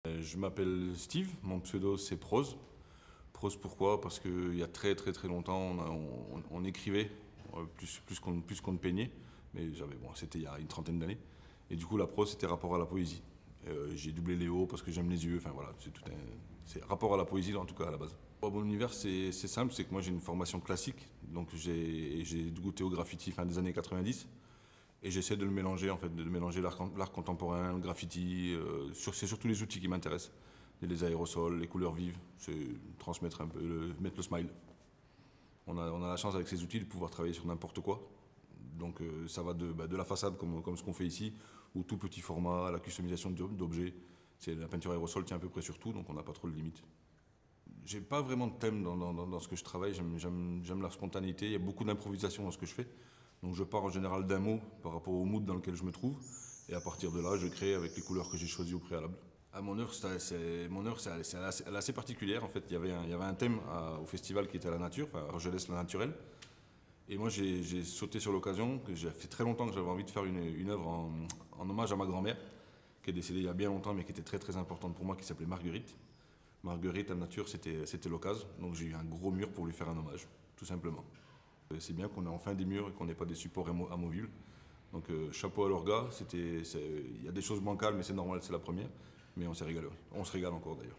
Je m'appelle Steve, mon pseudo c'est Prose. Prose pourquoi? Parce qu'il y a très longtemps on écrivait plus qu'on ne peignait, mais c'était il y a une trentaine d'années. Et du coup la prose c'était rapport à la poésie. J'ai doublé Léo parce que j'aime les yeux, enfin voilà, c'est rapport à la poésie en tout cas à la base. Mon univers c'est simple, c'est que moi j'ai une formation classique, donc j'ai goûté au graffiti fin des années 90. Et j'essaie de le mélanger, en fait, de mélanger l'art contemporain, le graffiti. C'est surtout les outils qui m'intéressent. Les aérosols, les couleurs vives, c'est transmettre un peu, mettre le smile. On a la chance avec ces outils de pouvoir travailler sur n'importe quoi. Donc ça va de la façade comme ce qu'on fait ici, ou tout petit format, la customisation d'objets. La peinture aérosol tient à peu près sur tout, donc on n'a pas trop de limites. J'ai pas vraiment de thème dans ce que je travaille, j'aime la spontanéité, il y a beaucoup d'improvisation dans ce que je fais. Donc je pars en général d'un mot par rapport au mood dans lequel je me trouve, et à partir de là, je crée avec les couleurs que j'ai choisies au préalable. Mon œuvre, elle est assez particulière en fait. Il y avait un thème au festival qui était à la nature, enfin Argelès la naturelle. Et moi j'ai sauté sur l'occasion, que j'ai fait très longtemps que j'avais envie de faire une œuvre en hommage à ma grand-mère, qui est décédée il y a bien longtemps mais qui était très importante pour moi, qui s'appelait Marguerite. Marguerite, la nature, c'était l'occasion, donc j'ai eu un gros mur pour lui faire un hommage, tout simplement. C'est bien qu'on ait enfin des murs et qu'on n'ait pas des supports amovibles. Donc chapeau à leur gars, il y a des choses bancales mais c'est normal, c'est la première. Mais on s'est régalé, on se régale encore d'ailleurs.